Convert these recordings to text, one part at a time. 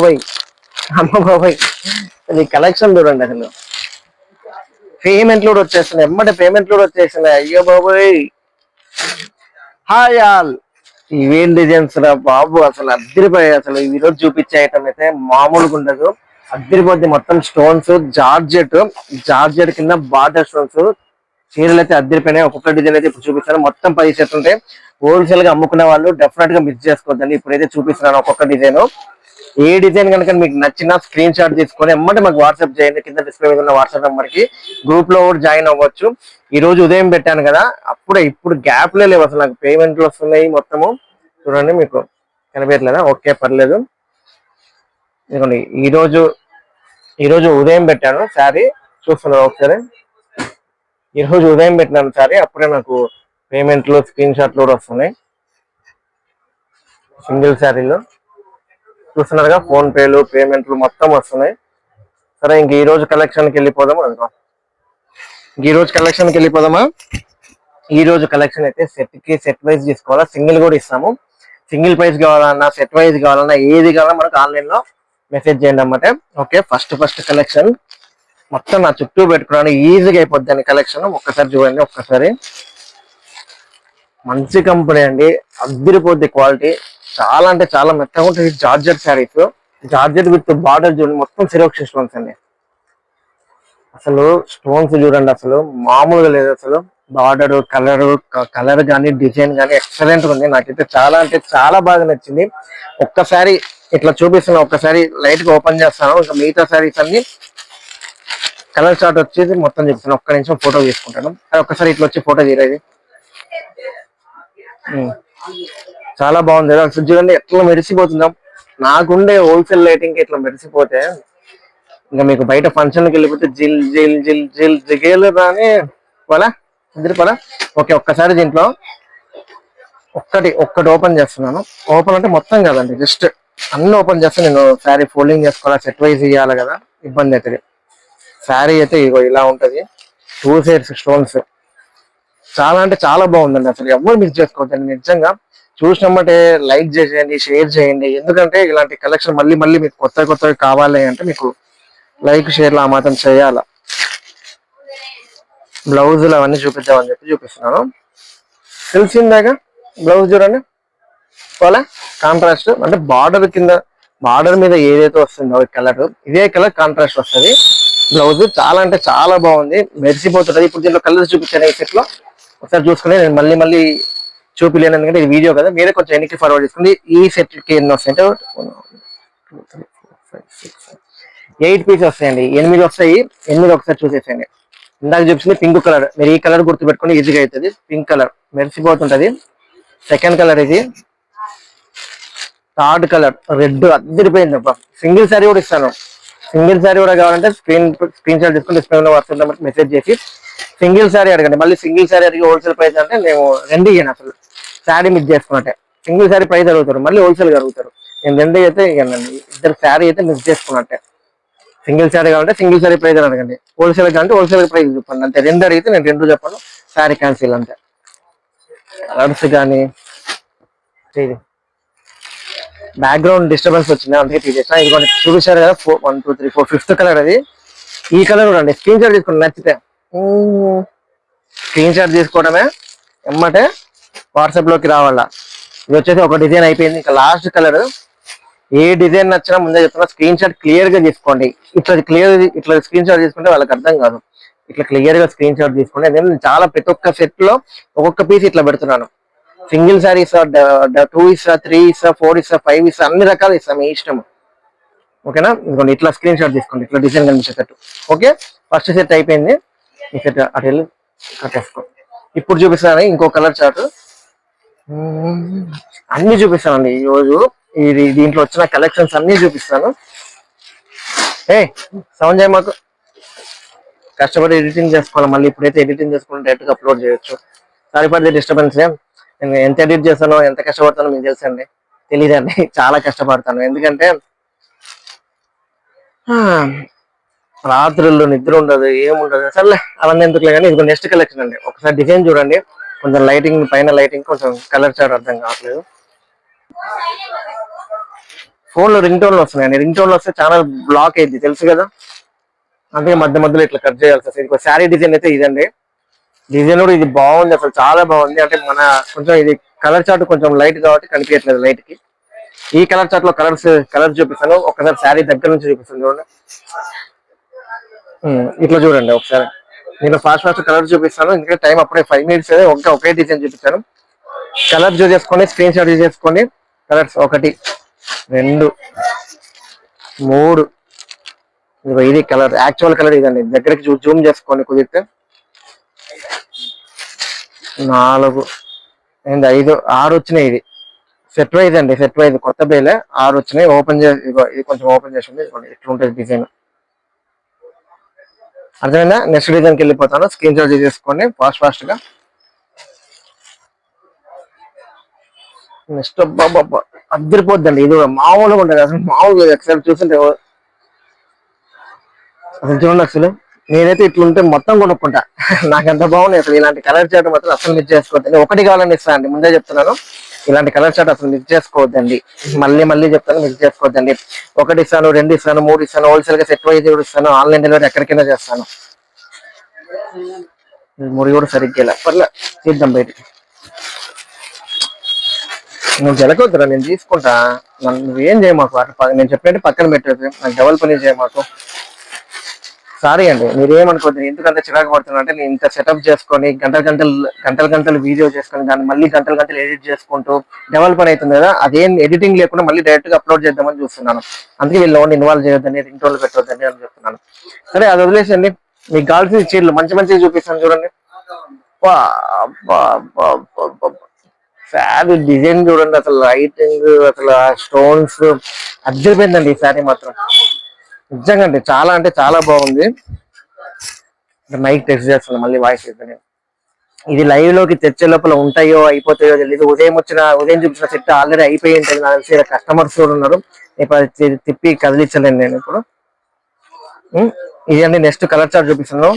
బాబాయ్, అమ్మ బాబాయ్, ఈ కలెక్షన్ చూడండి అసలు. పేమెంట్లు కూడా వచ్చేస్తున్నాయి, ఎమ్మటే పేమెంట్లు కూడా వచ్చేస్తున్నాయి. అయ్యో బాబాయ్. హాయ్ ఆల్, ఇవేం డిజైన్స్ రా బాబు, అసలు అద్దరిపోయాయి. అసలు ఈ రోజు చూపించే ఐటమ్ అయితే మామూలుగా ఉండదు, అద్దరిపోద్ది. మొత్తం స్టోన్స్, జార్జెట్, జార్జెట్ కింద బార్డర్ స్టోన్స్, చీరలు అయితే అద్దరిపోయినాయి. ఒక్కొక్క డిజైన్ అయితే ఇప్పుడు చూపిస్తాను. మొత్తం 10 సెట్లు ఉంటాయి. హోల్సేల్ గా అమ్ముకునే వాళ్ళు డెఫినెట్ గా మిస్ చేసుకోవద్దండి. ఇప్పుడైతే చూపిస్తున్నాను ఒక్కొక్క డిజైన్. ఏ డిజైన్ కనుక మీకు నచ్చిన స్క్రీన్ షాట్ తీసుకొని ఎమ్మటే మాకు వాట్సాప్ చేయండి. కింద డిస్ప్లే మీద ఉన్న వాట్సాప్ నెంబర్ కి గ్రూప్ లో కూడా జాయిన్ అవ్వచ్చు. ఈ రోజు ఉదయం పెట్టాను కదా, అప్పుడే ఇప్పుడు గ్యాప్లే లేవు అసలు. నాకు పేమెంట్లు వస్తున్నాయి మొత్తము. చూడండి, మీకు కనిపించట్లేదా? ఓకే, పర్లేదు. ఇదిగోండి, ఈ రోజు ఉదయం పెట్టాను శారీ, చూస్తున్నారు ఒకసారి. ఈ రోజు ఉదయం పెట్టినాను శారీ, అప్పుడే నాకు పేమెంట్లు, స్క్రీన్ షాట్లు కూడా వస్తున్నాయి. సింగిల్ శారీలో చూస్తున్నారుగా, ఫోన్ పేలు, పేమెంట్లు మొత్తం వస్తున్నాయి. సరే, ఇంక ఈ రోజు కలెక్షన్కి వెళ్ళిపోదామా? ఈ రోజు కలెక్షన్కి వెళ్ళిపోదామా? ఈ రోజు కలెక్షన్ అయితే సెట్ కి సెట్ వైజ్ తీసుకోవాలా, సింగిల్ కూడా ఇస్తాము. సింగిల్ ప్రైస్ కావాలన్నా, సెట్ వైజ్ కావాలన్నా, ఏది కావాలన్నా మనకు ఆన్లైన్ లో మెసేజ్ చేయండి అన్నమాట. ఓకే, ఫస్ట్ కలెక్షన్ మొత్తం నా చుట్టూ పెట్టుకోవడానికి ఈజీగా అయిపోద్ది కలెక్షన్. ఒక్కసారి చూడండి, ఒక్కసారి. మంచి కంపెనీ అండి, అద్దరిపోద్ది క్వాలిటీ. చాలా అంటే చాలా మెత్తగా ఉంటుంది. Georgette saris, georgette with border చూడండి, మొత్తం సిరోక్స్ స్టోన్స్ అండి. అసలు స్టోన్స్ చూడండి, అసలు మామూలుగా లేదు. అసలు బార్డర్, కలర్ కానీ, డిజైన్ కానీ ఎక్సలెంట్ ఉంది. నాకైతే చాలా అంటే చాలా బాగా నచ్చింది. ఒక్కసారి ఇట్లా చూపిస్తున్నా, ఒక్కసారి లైట్ గా ఓపెన్ చేస్తాను. ఇంకా మిగతా శారీస్ అన్ని కలర్ చార్ట్ వచ్చేసి మొత్తం చెప్తాను. ఒక్క నిమిషం ఫోటో తీసుకుంటాను. ఒక్కసారి ఇట్లా వచ్చి ఫోటో తీరేది. చాలా బాగుంది కదా అసలు. చూడండి ఎట్లా మెరిసిపోతుందా. నాకుండే హోల్సేల్ లైటింగ్ ఇట్లా మెరిసిపోతే ఇంకా మీకు బయట ఫంక్షన్కి వెళ్ళిపోతే జిల్ జిల్ జిల్ జిల్ జిగేలు కానీ పోలా ఇద్దరు పోలా. ఓకే, ఒక్కసారి దీంట్లో ఒక్కటి ఓపెన్ చేస్తున్నాను. ఓపెన్ అంటే మొత్తం కదండి, జస్ట్ అన్ని ఓపెన్ చేస్తే నేను శారీ ఫోల్డింగ్ చేసుకోవాలా, సెట్ వైజ్ ఇవ్వాలి కదా, ఇబ్బంది అవుతుంది. శారీ అయితే ఇగో ఇలా ఉంటది, 2 సైడ్స్ స్టోన్స్. చాలా అంటే చాలా బాగుందండి. అసలు ఎవరు మిస్ చేసుకోవద్దండి. నిజంగా చూసినమ్మంటే లైక్ చేసేయండి, షేర్ చేయండి. ఎందుకంటే ఇలాంటి కలెక్షన్ మళ్ళీ మళ్ళీ మీకు కొత్తవి కావాలి అంటే మీకు లైక్, షేర్లు ఆ మాత్రం చేయాల. బ్లౌజులు అవన్నీ చూపిద్దామని చెప్పి చూపిస్తున్నాను. తెలిసిందాగా బ్లౌజ్ చూడండి, పోలా కాంట్రాస్ట్ అంటే బార్డర్ కింద, బార్డర్ మీద ఏదైతే వస్తుందో కలర్, ఇదే కలర్ కాంట్రాస్ట్ వస్తుంది. బ్లౌజ్ చాలా అంటే చాలా బాగుంది, మెరిసిపోతుంది. ఇప్పుడు దీంట్లో కలర్స్ చూపించాను ఈ సెట్ లో. ఒకసారి చూసుకుని నేను మళ్ళీ చూపిలేను, ఎందుకంటే ఇది వీడియో కదా. మీరే కొంచెం ఎన్నికి ఫార్వర్డ్ చేసుకోండి. ఈ సెట్ కి ఎన్ని వస్తాయంటే 8 పీస్ వస్తాయండి. 8 వస్తాయి. 8 ఒకసారి చూసేసేయండి. ఇందాక చూపించింది పింక్ కలర్, మీరు ఈ కలర్ గుర్తుపెట్టుకుని ఈజీగా అవుతుంది. పింక్ కలర్ మెరిసిపోతుంటది. సెకండ్ కలర్ ఇది. థర్డ్ కలర్ రెడ్, అద్దరిపోయింది అబ్బా. సింగిల్ శారీ కూడా ఇస్తాను. సింగిల్ శారీ కూడా కావాలంటే స్క్రీన్ షాట్ తీసుకుని డిస్ప్లే వాట్సాప్ నెంబర్ మెసేజ్ చేసి సింగిల్ శారీ అడగండి. మళ్ళీ సింగిల్ శారీ అడిగి హోల్సేల్ ప్రైస్ అంటే నేను రెండు ఇయ్యాను. అసలు శారీ మిస్ చేసుకున్నట్టే. సింగిల్ శారీ ప్రైస్ అడుగుతారు, మళ్ళీ హోల్సేల్ అడుగుతారు. నేను రెండు అయితే ఇవ్వనండి. ఇద్దరు శారీ అయితే మిస్ చేసుకున్నట్టే. సింగిల్ శారీ కావాలంటే సింగిల్ శారీ ప్రైస్ అడగండి, హోల్సేల్ కావాలంటే హోల్సేల్ ప్రైస్ చెప్పండి. అంతే, రెండు అడిగితే నేను రెండు చెప్పాను, శారీ క్యాన్సిల్ అంతే. కలర్స్ కానీ బ్యాక్గ్రౌండ్ డిస్టర్బెన్స్ వచ్చింది, అందుకే తీసేసిన. ఇది చూపించారు కదా, 1 2 3 4 5th కలర్ అది. ఈ కలర్ కూడా అండి, స్క్రీన్ షాట్ తీసుకోండి. నచ్చితే స్క్రీన్ షాట్ తీసుకోవడమే, ఎమ్మటే వాట్సాప్ లోకి రావాలా. ఇది వచ్చేసి ఒక డిజైన్ అయిపోయింది. ఇంకా లాస్ట్ కలర్. ఏ డిజైన్ నచ్చినా ముందే చెప్తున్నా, స్క్రీన్ షాట్ క్లియర్ గా తీసుకోండి. ఇట్లా స్క్రీన్ షాట్ తీసుకుంటే వాళ్ళకి అర్థం కాదు. ఇట్లా క్లియర్ గా స్క్రీన్ షాట్ తీసుకోండి. నేను చాలా ప్రతి ఒక్క సెట్ లో ఒక్కొక్క పీస్ ఇట్లా పెడుతున్నాను. సింగిల్ సారీ ఇస్తా, 2 ఇస్తా, 3 ఇస్తా, 4 ఇస్తా, 5 ఇస్తా, అన్ని రకాలు ఇస్తాం, మీ ఇష్టం. ఓకేనా? ఇంకోండి ఇట్లా స్క్రీన్ షాట్ తీసుకోండి, ఇట్లా డిజైన్ కనిపించేటట్టు. ఓకే, ఫస్ట్ సెట్ అయిపోయింది. ఈ సెట్ అటు వెళ్ళి కట్టేసుకో. ఇప్పుడు చూపిస్తాను ఇంకో కలర్ చార్ట్. అన్ని చూపిస్తానండి ఈరోజు. ఇది దీంట్లో వచ్చిన కలెక్షన్స్ అన్ని చూపిస్తాను. సౌండ్ చేయ మాకు, కష్టపడి ఎడిటింగ్ చేసుకోవాలి. మళ్ళీ ఇప్పుడైతే ఎడిటింగ్ చేసుకుని డైరెక్ట్ గా అప్లోడ్ చేయొచ్చు. సరిపడే డిస్టర్బెన్స్. నేను ఎంత ఎడిట్ చేస్తానో, ఎంత కష్టపడతానో మీకు తెలుసండి. తెలీదండి, చాలా కష్టపడతాను. ఎందుకంటే రాత్రుల్లో నిద్ర ఉండదు, ఏముండదు. సర్లే అవన్నీ ఎందుకులే. కానీ ఇది నెక్స్ట్ కలెక్షన్ అండి. ఒకసారి డిజైన్ చూడండి. కొంచెం లైటింగ్, పైన లైటింగ్ కొంచెం కలర్ చార్ట్ అర్థం కావట్లేదు. ఫోన్ లో రింగ్ టోన్లు వస్తున్నాయండి. రింగ్ టోన్లు వస్తే ఛానల్ బ్లాక్ అయింది తెలుసు కదా, అందుకే మధ్య మధ్యలో ఇట్లా కట్ చేయాల్సి వస్తుంది. ఇంకో శారీ డిజైన్ అయితే ఇదండి. డిజైన్ కూడా ఇది బాగుంది, అసలు చాలా బాగుంది. అంటే మన కొంచెం ఇది కలర్ చార్ట్ కొంచెం లైట్ కాబట్టి కనిపించట్లేదు లైట్ కి. ఈ కలర్ చార్ట్ లో కలర్ చూపిస్తాను, ఒకసారి శారీ దగ్గర నుంచి చూపిస్తాను చూడండి. ఇట్లా చూడండి ఒకసారి, నేను ఫాస్ట్ కలర్ చూపిస్తాను, ఎందుకంటే టైం అప్పుడే 5 minutes ఒకే డిజైన్ చూపిస్తాను. కలర్ చేసుకొని స్క్రీన్ షాట్ చేసుకోండి. కలర్స్ 1 2 3, ఇది కలర్, యాక్చువల్ కలర్ ఇదండి. దగ్గరికి జూమ్ చేసుకోండి కుదిరితే. 4 అండ్ 5 6 వచ్చినాయి. ఇది సెట్ వైజ్ అండి, సెట్ వైజ్ కొత్త బేలే 6 వచ్చినాయి. ఓపెన్ చేసి ఇది కొంచెం ఓపెన్ చేసింది, ఇట్లుంటుంది డిజైన్. అర్థమైందా? నెక్స్ట్ డిజైన్కి వెళ్ళిపోతాను, స్క్రీన్ షాట్ చేసుకోండి ఫాస్ట్ గా. నెక్స్ట్ బాబా అద్దరిపోద్దండి, ఇది కూడా మామూలుగా ఉంటుంది. అసలు మామూలుగా ఒకసారి చూస్తుంటే అసలు చూడండి. అసలు నేనైతే ఇట్లుంటే మొత్తం కొనుక్కుంటా, నాకు ఎంత బాగుంది. అసలు ఇలాంటి కలర్ చార్ట్ మాత్రం అసలు మిస్ చేసుకోవద్దండి. 1 కావాలని ఇస్తాను అండి, ముందే చెప్తున్నాను. ఇలాంటి కలర్ చార్ట్ అసలు మిస్ చేసుకోవద్దండి, మళ్ళీ చెప్తాను, మిస్ చేసుకోవద్దండి. 1 ఇస్తాను, 2 ఇస్తాను, 3 ఇస్తాను, హోల్సేల్ గా సెట్ వైజ్ కూడా ఇస్తాను, ఆన్లైన్ డెలివరీ ఎక్కడికైనా చేస్తాను. ముడి కూడా సరిగ్గా పర్లే, తీద్దాం బయటికి. నువ్వు జలకొద్దురా, నేను తీసుకుంటా. నువ్వేం చేయమాకు, నేను చెప్పినట్టు పక్కన పెట్టేది, నాకు డబల్ పని చేయమాకు. సారీ అండి, మీరేమనుకోద్దు. ఎందుకంటే చిరాకు పడుతున్నా అంటే, నేను ఇంత సెటప్ చేసుకొని గంటలు వీడియో చేసుకొని దాన్ని మళ్ళీ గంటలు ఎడిట్ చేసుకుంటూ డబల్ పని అవుతుంది కదా. అదేం ఎడిటింగ్ లేకుండా మళ్ళీ డైరెక్ట్ గా అప్లోడ్ చేద్దామని చూస్తున్నాను. అందుకే వీళ్ళు ఇన్వాల్వ్ చేయొద్దని, రింటోన్లు పెట్టొద్దని అని చెప్తున్నాను. సరే, అది వదిలేసండి. మీకు కావాల్సిన చీరలు మంచిగా చూపిస్తాను చూడండి. శారీ డిజైన్ చూడండి, అసలు లైటింగ్, అసలు స్టోన్స్ అద్దరిపోయిందండి ఈ శారీ మాత్రం. నిజంగా అండి, చాలా అంటే చాలా బాగుంది. మైక్ టెస్ట్ చేస్తాను, మళ్ళీ వాయిస్ ఇస్తాను. ఇది లైవ్ లోకి తెచ్చే లోపల ఉంటాయో అయిపోతాయో తెలియదు. ఉదయం చూపించిన సెట్ ఆల్రెడీ అయిపోయి ఉంటుంది నాకు తెలిసి. కస్టమర్స్ కూడా ఉన్నారు, ఇప్పుడు తిప్పి కదిలించలేను నేను ఇప్పుడు. ఇది అండి, నెక్స్ట్ కలర్ చార్ట్ చూపిస్తున్నాను.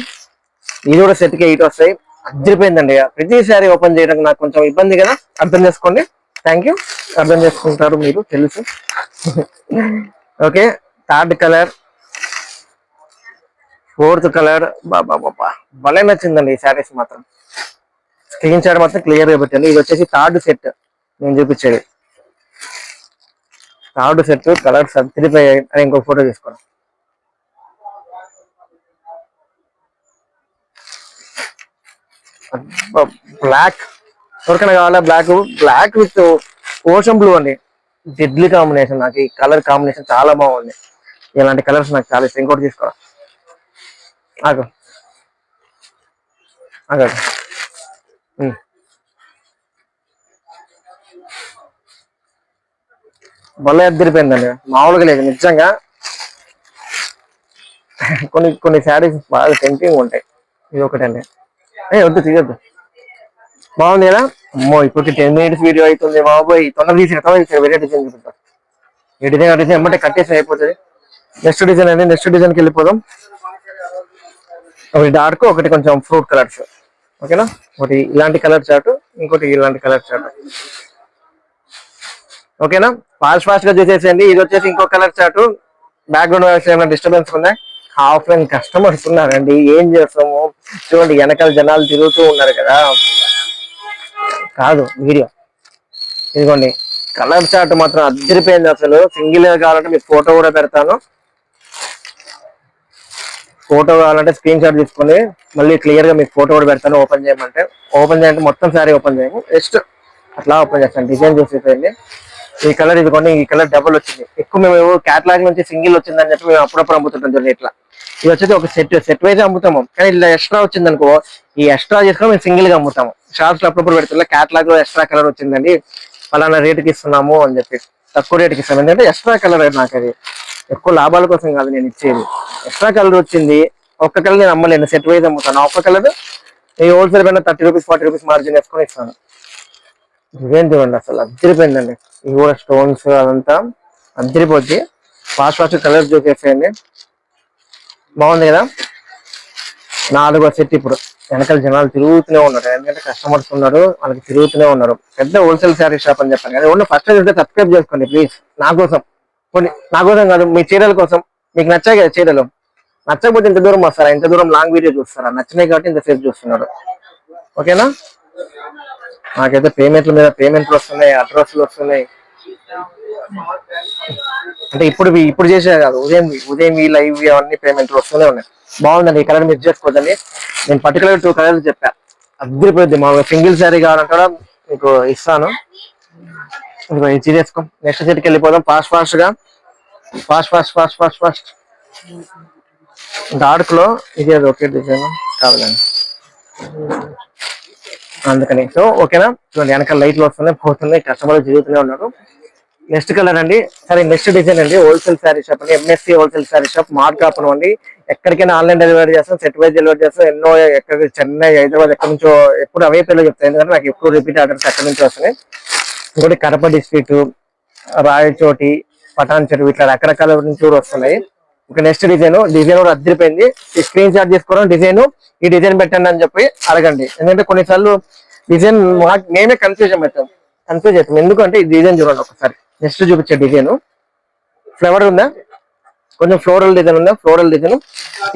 ఇది కూడా సెట్ కి 8 వస్తాయి. అద్దరిపోయిందండి. ప్రతి సారీ ఓపెన్ చేయడానికి నాకు కొంచెం ఇబ్బంది కదా, అర్థం చేసుకోండి. థ్యాంక్ యూ, అర్థం చేసుకుంటారు మీరు, తెలుసు. Okay, 3rd colour, 4th colour. బాబా భలే నచ్చిందండి ఈ శారీస్ మాత్రం. స్క్రీన్ షాట్ మాత్రం క్లియర్ గా పెట్టండి. ఇది వచ్చేసి 3rd సెట్ నేను చూపించేది. 3rd set colours అద్దరిపోయాయి. అని ఇంకో ఫోటో తీసుకోండి. బ్లాక్ ఎవరికైనా కావాలా? బ్లాక్ విత్ ఓషన్ బ్లూ అండి, డెడ్లీ కాంబినేషన్. నాకు ఈ కలర్ కాంబినేషన్ చాలా బాగుంది. ఇలాంటి కలర్స్ నాకు చాలా ఇష్టం. ఇంకోటి తీసుకోరా, ఆగు. భలే అద్దరిపోయిందండి, మామూలుగా లేదు నిజంగా. కొన్ని శారీస్ బాగా టెంప్టింగ్ ఉంటాయి. ఇది ఒకటండి, వద్దు తీయద్దు. బాగుంది కదా. అమ్మో, ఇప్పటికి 10 minutes వీడియో అవుతుంది బాబోయ్. తొందర తీసి వేరే డిజైన్ చూపిస్తాను. ఈ డిజైన్ ఎమ్మటే కట్టేసి అయిపోతుంది. నెక్స్ట్ డిజైన్ అండి, నెక్స్ట్ డిజైన్కి వెళ్ళిపోదాం. ఒకటి డార్క్, ఒకటి కొంచెం ఫ్రూట్ కలర్స్. ఓకేనా, ఒకటి ఇలాంటి కలర్ చార్ట్, ఇంకోటి ఇలాంటి కలర్ చార్ట్. ఓకేనా, ఫాస్ట్ గా చూసేసేయండి. ఇది వచ్చేసి ఇంకో కలర్ చార్ట్. బ్యాక్గ్రౌండ్ ఏమైనా డిస్టర్బెన్స్ ఉందా? ఆఫ్లైన్ కస్టమర్స్ ఉన్నారండి, ఏం చేస్తాము చూడండి. వెనకాల జనాలు తిరుగుతూ ఉన్నారు కదా. కాదు వీడియో, ఇదిగోండి కలర్ చార్ట్ మాత్రం అద్దరిపోయింది. అసలు సింగిల్ గా కావాలంటే మీకు ఫోటో కూడా పెడతాను. ఫోటో కావాలంటే స్క్రీన్ షాట్ తీసుకొని మళ్ళీ క్లియర్ గా మీకు ఫోటో కూడా పెడతాను. ఓపెన్ చేయమంటే మొత్తం సారీ ఓపెన్ చేయము, జస్ట్ అట్లా ఓపెన్ చేస్తాను. డిజైన్ చూసేయండి. ఈ కలర్ ఇదిగోండి, ఈ కలర్ డబుల్ వచ్చింది. ఎక్కువ మేము క్యాటలాగ్ నుంచి సింగిల్ వచ్చిందని చెప్పి మేము అప్పుడప్పుడు అమ్ముతుంటాం చూడండి. ఇట్లా ఇది వచ్చేసి ఒక సెట్ వైజ్ అమ్ముతాము. కానీ ఇలా ఎక్స్ట్రా వచ్చింది అనుకో, ఈ ఎక్స్ట్రా చేసుకొని మేము సింగిల్ గా అమ్ముతాము. షాప్స్ లో అప్పుడప్పుడు పెడుతున్నా క్యాటలాగ్ లో ఎక్స్ట్రా కలర్ వచ్చిందండి, ఫలానా రేటుకి ఇస్తున్నాము అని చెప్పి తక్కువ రేటుకి ఇస్తాం. ఎందుకంటే ఎక్స్ట్రా కలర్ నాకు అది ఎక్కువ లాభాల కోసం కాదు నేను ఇచ్చేది. ఎక్స్ట్రా కలర్ వచ్చింది, ఒక్క కలర్ నేను అమ్మలేను, సెట్ వైజ్ అమ్ముతాను. ఒక్క కలర్ ఈ హోల్సేల్ పైన 30 రూపీస్ 40 రూపీస్ మార్జిన్ వేసుకొని ఇస్తాను. ఇవేం చూడండి, అసలు అద్దరిపోయిందండి. ఇవి కూడా స్టోన్స్ అదంతా అద్దరిపోద్ది. ఫాస్ట్ కలర్ చూసేసేయండి. బాగుంది కదా. 4వ సెట్. ఇప్పుడు వెనకాల జనాలు తిరుగుతూనే ఉన్నారు, ఎందుకంటే కస్టమర్స్ ఉన్నారు, వాళ్ళకి తిరుగుతూనే ఉన్నారు. పెద్ద హోల్సేల్ శారీ షాప్ అని చెప్పాను కదా. ఫస్ట్ అయితే సబ్స్క్రైబ్ చేసుకోండి ప్లీజ్, నా కోసం. కొన్ని నా కోసం కాదు, మీ చీరల కోసం. మీకు నచ్చాయి కదా చీరలు, నచ్చకపోతే ఇంత దూరం వస్తారా? ఇంత దూరం లాంగ్ వీడియో చూస్తారా? నచ్చినాయి కాబట్టి ఇంతసేపు చూస్తున్నారు. ఓకేనా? నాకైతే పేమెంట్ల మీద పేమెంట్లు వస్తున్నాయి, అడ్రస్లు వస్తున్నాయి. అంటే ఇప్పుడు చేసే కాదు, ఉదయం ఈ లైవ్ అవన్నీ పేమెంట్లు వస్తూనే ఉన్నాయి. బాగుందండి. ఈ కలర్ మిస్ చేసుకోవద్దండి. నేను పర్టికులర్ 2 కలర్స్ చెప్పా, అద్దరిపోద్ది. మా సింగిల్ శారీ కావాలంటే కూడా మీకు ఇస్తాను. ఇదిగో ఇది తీసేసుకో. నెక్స్ట్ సెట్కి వెళ్ళిపోదాం ఫాస్ట్ గా. ఫాస్ట్. డార్క్ లో ఇది అది ఒకే డిజైన్ కావాలండి, అందుకని. సో ఓకేనా? చూడండి వెనకాల లైట్లు వస్తున్నాయి, పోతున్నాయి, కస్టమర్లు తిరుగుతూనే ఉన్నారు. నెక్స్ట్ కలర్ అండి. సరే, నెక్స్ట్ డిజైన్ అండి. హోల్సేల్ శారీ షాప్ అండి, MSC wholesale sari shop, mark కాపన్ అండి. ఎక్కడికైనా ఆన్లైన్ డెలివరీ చేస్తాం, సెట్ వైజ్ డెలివరీ చేస్తాం. ఎన్నో ఎక్కడ చెన్నై, హైదరాబాద్ ఎక్కడి నుంచో ఎప్పుడు అవే పేర్లు చెప్తాయి, ఎందుకంటే నాకు ఎప్పుడు రిపీట్ ఆర్డర్స్ ఎక్కడి నుంచి వస్తున్నాయి. ఇంకోటి కడప డిస్ట్రిక్ట్, రాయచోటి, పటాన్ చెరువు, ఇట్లా రకరకాల నుంచి కూడా వస్తున్నాయి. ఒక నెక్స్ట్ డిజైన్ కూడా అద్దరిపోయింది. ఈ స్క్రీన్ షాట్ తీసుకోవడం, డిజైన్ ఈ డిజైన్ పెట్టండి అని చెప్పి అడగండి. ఎందుకంటే కొన్నిసార్లు డిజైన్ మేమే కన్ఫ్యూజ్ అవుతాం. ఎందుకంటే ఈ డిజైన్ చూడండి ఒకసారి. నెక్స్ట్ చూపించే డిజైన్ ఫ్లవర్ ఉందా, కొంచెం ఫ్లోరల్ డిజైన్ ఉందా, ఫ్లోరల్ డిజైన్.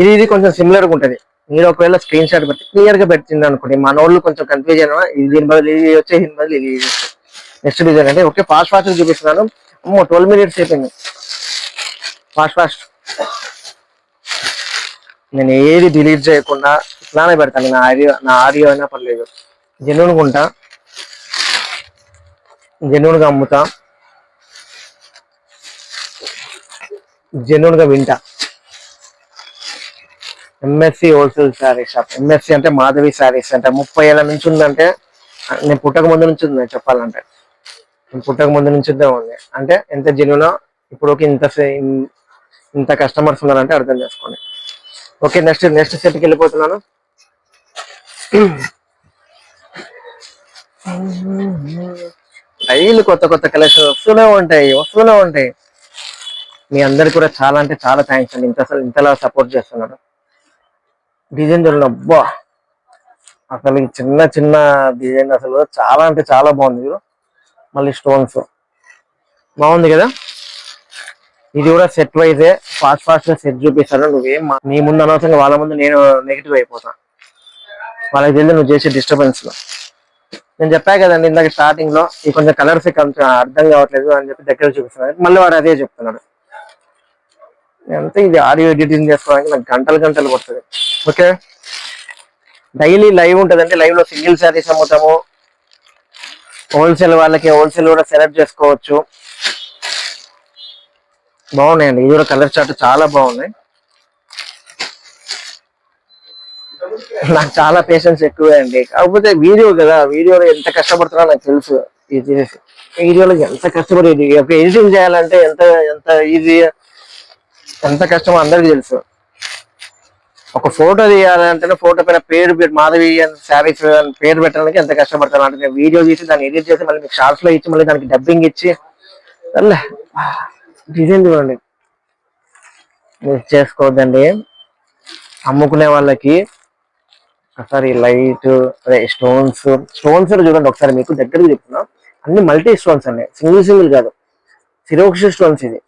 ఇది కొంచెం సిమిలర్ గా ఉంటది. మీరు ఒకవేళ స్క్రీన్ షాట్ పెట్టి క్లియర్ గా పెట్టింది అనుకోండి, మన వాళ్ళు కొంచెం కన్ఫ్యూజ్ అయినా దీని బదులు ఇది వచ్చే, దీని బదులు ఇది. నెక్స్ట్ డిజైన్ అంటే ఓకే, ఫాస్ట్ చూపిస్తున్నాను. 12 minutes అయిపోయింది. ఫాస్ట్. నేను ఏది డిలీట్ చేయకుండా ఇట్లానే పెడతాను. నా ఆడియో అయినా పర్లేదు. జెన్యూన్ గా అమ్ముతా, జెన్యూన్ గా వింటా. MSc wholesale sari shop. MSc అంటే మాధవి శారీస్ అంటే 30 ఏళ్ళ నుంచి ఉందంటే, నేను పుట్టక ముందు నుంచి ఉంది చెప్పాలంటే. నేను పుట్టక ముందు నుంచి ఉంది అంటే ఎంత జెన్యూనో ఇప్పుడు ఇంత కస్టమర్స్ ఉన్నారంటే అర్థం చేసుకోండి. ఓకే, నెక్స్ట్ సెట్కి వెళ్ళిపోతున్నాను. డైలీ కొత్త కలెక్షన్ వస్తూనే ఉంటాయి. మీ అందరికి కూడా చాలా అంటే చాలా థ్యాంక్స్ అండి, ఇంతలా సపోర్ట్ చేస్తున్నారు. డిజైన్ చూడండి, అబ్బా అసలు ఈ చిన్న డిజైన్ అసలు చాలా అంటే చాలా బాగుంది. మళ్ళీ స్టోన్స్ బాగుంది కదా. ఇది కూడా సెట్ వైజే. ఫాస్ట్ గా సెట్ చూపిస్తాను. నీ ముందు అనవసరంగా వాళ్ళ ముందు నేను నెగిటివ్ అయిపోతాను. వాళ్ళకి తెలియదు నువ్వు చేసే డిస్టర్బెన్స్ లో. నేను చెప్పా కదండి ఇందాక స్టార్టింగ్ లో, ఈ కొంచెం కలర్స్ కొంచెం అర్థం కావట్లేదు అని చెప్పి దగ్గర చూపిస్తున్నాను. మళ్ళీ వాడు అదే చెప్తున్నాడు. అంతే, ఇది ఆడియో ఎడిటింగ్ చేసుకోవడానికి నాకు గంటలు పడుతుంది. ఓకే, డైలీ లైవ్ ఉంటుందండి. లైవ్ లో సింగిల్ శారీస్ అమ్ముతాము. హోల్సేల్ వాళ్ళకి హోల్సేల్ కూడా సెలెక్ట్ చేసుకోవచ్చు. బాగున్నాయండి. ఇది కూడా కలర్ చార్ట్ చాలా బాగున్నాయి. నాకు చాలా పేషెన్స్ ఎక్కువే అండి. కాకపోతే వీడియో కదా, వీడియోలో ఎంత కష్టపడుతున్నా నాకు తెలుసు. ఇది వీడియోలో ఎంత కష్టపడేది, ఒక ఎడిటింగ్ చేయాలంటే ఎంత ఈజీ, ఎంత కష్టమో అందరికి తెలుసు. ఒక ఫోటో తీయాలంటే ఫోటో పైన పేరు మాధవి శారీస్ పేరు పెట్టడానికి ఎంత కష్టపడతాను అంటే, వీడియో తీసి దాన్ని ఎడిట్ చేసి మళ్ళీ మీకు షార్ట్స్ లో ఇచ్చి మళ్ళీ దానికి డబ్బింగ్ ఇచ్చి డిజైన్ చూడండి. మిస్ చేసుకోవద్దండి. అమ్ముకునే వాళ్ళకి ఒకసారి లైట్ అదే స్టోన్స్ చూడండి ఒకసారి. మీకు దగ్గరకు చెప్తున్నా, అన్ని మల్టీ స్టోన్స్ అండి, సింగిల్ కాదు. సిరోక్షి స్టోన్స్ ఇది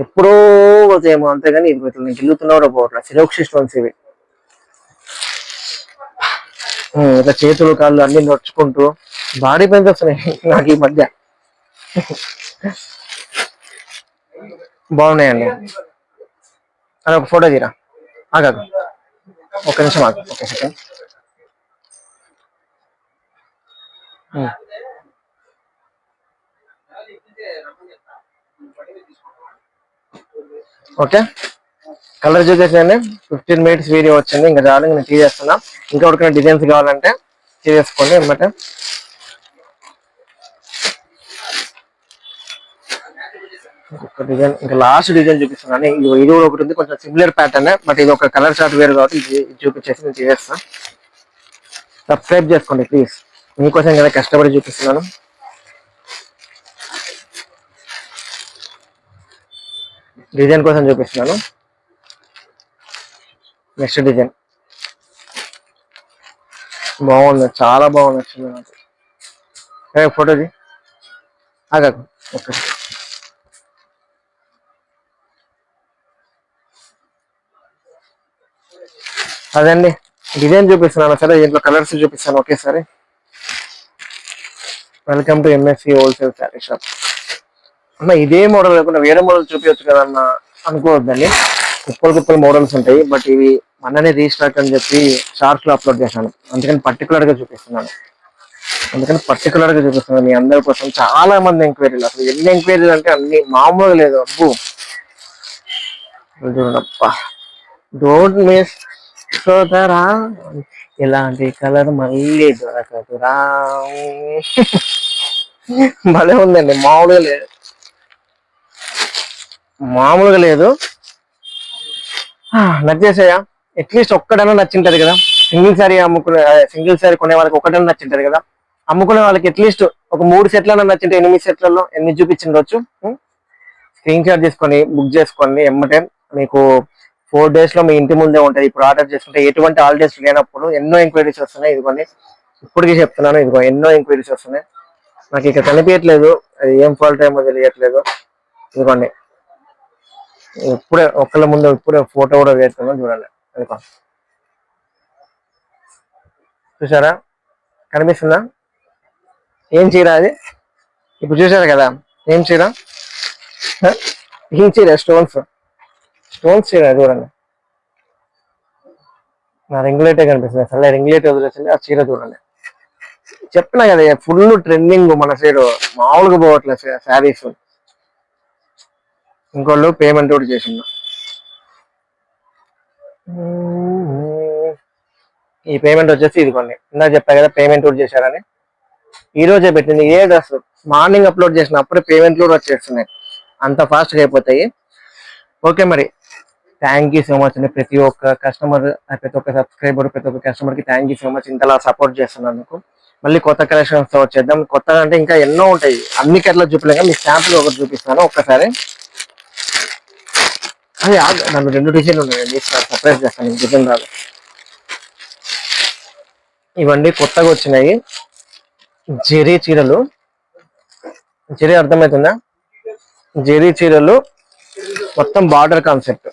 ఎప్పుడో పోతాయేమో అంతేగాని ఇది ఇట్లా నేను గిల్లుతున్నా పోవట్లా. సిరోక్షి స్టోన్స్ ఇవి. ఇట్లా చేతులు కాళ్ళు అన్ని నొచ్చుకుంటూ బాడీ పెయిన్స్ వస్తున్నాయి నాకు ఈ మధ్య. బాగున్నాయండి. అని ఒక ఫోటో తీరా. ఆగాదు, ఒక నిమిషం ఆగు, ఒక సెకండ్. ఓకే, కలర్ చూసేసండి. 15 minutes వీడియో వచ్చింది, ఇంకా చాలు. నేను తీసేస్తున్నా. ఇంకా ఎవరికైనా డిజైన్స్ కావాలంటే తీసేసుకోండి అన్నమాట. ఒక డిజైన్, ఇంకా లాస్ట్ డిజైన్ చూపిస్తున్నాను. ఇది కూడా ఒకటి ఉంది, కొంచెం సిమిలర్ ప్యాటర్న్, బట్ ఇది ఒక కలర్ చార్ట్ వేరు కాబట్టి ఇది చూపించేసి నేను తీసేస్తాను. సబ్స్క్రైబ్ చేసుకోండి ప్లీజ్, మీకోసం కదా కష్టపడి చూపిస్తున్నాను. డిజైన్ కోసం చూపిస్తున్నాను. నెక్స్ట్ డిజైన్ బాగుంది, చాలా బాగుంది. వచ్చింది నాకు ఫోటోది. ఆగాకు ఓకే. అదండి డిజైన్ చూపిస్తున్నాను సరే, దీంట్లో కలర్స్ చూపిస్తాను ఒకేసారి. Welcome to MSc wholesale sari shop. అన్న ఇదే మోడల్ లేకుండా వేరే మోడల్ చూపించచ్చు కదా అన్న అనుకోవద్దండి. కుప్పలు కుప్పలు మోడల్స్ ఉంటాయి, బట్ ఇవి మొన్ననే రీస్టాక్ అని చెప్పి షార్ట్స్ లో అప్లోడ్ చేశాను, అందుకని పర్టికులర్ గా చూపిస్తున్నాను. మీ అందరి కోసం. చాలా మంది ఎంక్వైరీలు, అసలు ఎన్ని ఎంక్వైరీలు అంటే అన్ని మామూలుగా లేదు. అబ్బు చూడప్ప, డోంట్ మిస్ సోదరా, ఇలాంటి కలర్ మళ్ళీ దొరకదురా. భలే ఉందండి, మామూలుగా లేదు. నచ్చేసాయా? అట్లీస్ట్ ఒక్కడైనా నచ్చింటది కదా. సింగిల్ సారీ కొనే వాళ్ళకి ఒక్కడైనా నచ్చింటది కదా. అమ్ముకునే వాళ్ళకి అట్లీస్ట్ ఒక 3 సెట్లైనా నచ్చింటే 8 సెట్లలో ఎన్ని చూపించిండొచ్చు. స్క్రీన్ షాట్ తీసుకొని బుక్ చేసుకోండి ఎమ్మటే. మీకు 4 days లో మీ ఇంటి ముందే ఉంటుంది. ఇప్పుడు ఆర్డర్ చేసుకుంటే ఎటువంటి హాలిడేస్ లేనప్పుడు ఎన్నో ఎంక్వైరీస్ వస్తున్నాయి. ఇదిగోండి ఇప్పటికీ చెప్తున్నాను, ఇదిగో ఎన్నో ఎంక్వైరీస్ వస్తున్నాయి. నాకు ఇక కనిపించట్లేదు, అది ఏం ఫాల్ట్ ఏమో తెలియట్లేదు. ఇదిగోండి ఒక్కళ్ళ ముందు ఇప్పుడే ఫోటో కూడా వేస్తున్నాను, చూడండి. అదిగో చూసారా, కనిపిస్తుందా? ఏం చీర అది? ఇప్పుడు చూసారు కదా, ఏం చీర? ఏం చీర? స్టోన్స్ చీర చూడండి. నా రింగ్ లైటే కనిపిస్తుంది, అసలు రింగ్ లైట్ వదిలేసింది. ఆ చీర చూడండి, చెప్తున్నా కదా ఫుల్ ట్రెండింగ్ మన సైడ్, మామూలుగా పోవట్లేదు శారీస్. ఇంకోళ్ళు పేమెంట్ కూడా చేసిండు. ఈ పేమెంట్ వచ్చేసి ఇదిగోండి, ఇందా చెప్పా కదా పేమెంట్ కూడా చేశారని. ఈ రోజే పెట్టింది. ఏ డ్రెస్ మార్నింగ్ అప్లోడ్ చేసిన అప్పుడే పేమెంట్ కూడా వచ్చేస్తున్నాయి, అంత ఫాస్ట్గా అయిపోతాయి. ఓకే మరి, థ్యాంక్ యూ సో మచ్ అండి ప్రతి ఒక్క కస్టమర్, ప్రతి ఒక్క సబ్స్క్రైబర్, ప్రతి ఒక్క కస్టమర్కి థ్యాంక్ యూ సో మచ్ ఇంతలా సపోర్ట్ చేస్తున్నందుకు. మళ్ళీ కొత్త కలెక్షన్స్తో వచ్చేద్దాం. కొత్తగా అంటే ఇంకా ఎన్నో ఉంటాయి, అన్ని కట్లా చూపలేక మీ శాంపుల్ ఒకటి చూపిస్తాను ఒక్కసారి. అది నన్ను 2 డిజైన్లు ఉన్నాయండి, సర్ప్రైజ్ చేస్తాను, డిజైన్ రాదు. ఇవన్నీ కొత్తగా వచ్చినాయి జెరీ చీరలు. జెరీ అర్థమవుతుందా? జెరీ చీరలు మొత్తం బార్డర్ కాన్సెప్ట్,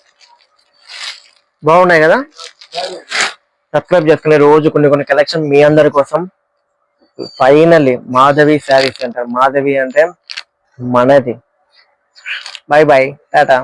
బాగున్నాయి కదా. సబ్స్క్రైబ్ చేసుకునే రోజు కొన్ని కలెక్షన్ మీ అందరి కోసం. ఫైనల్లీ మాధవి శారీస్ సెంటర్, మాధవి అంటే మనది. By by, Tata.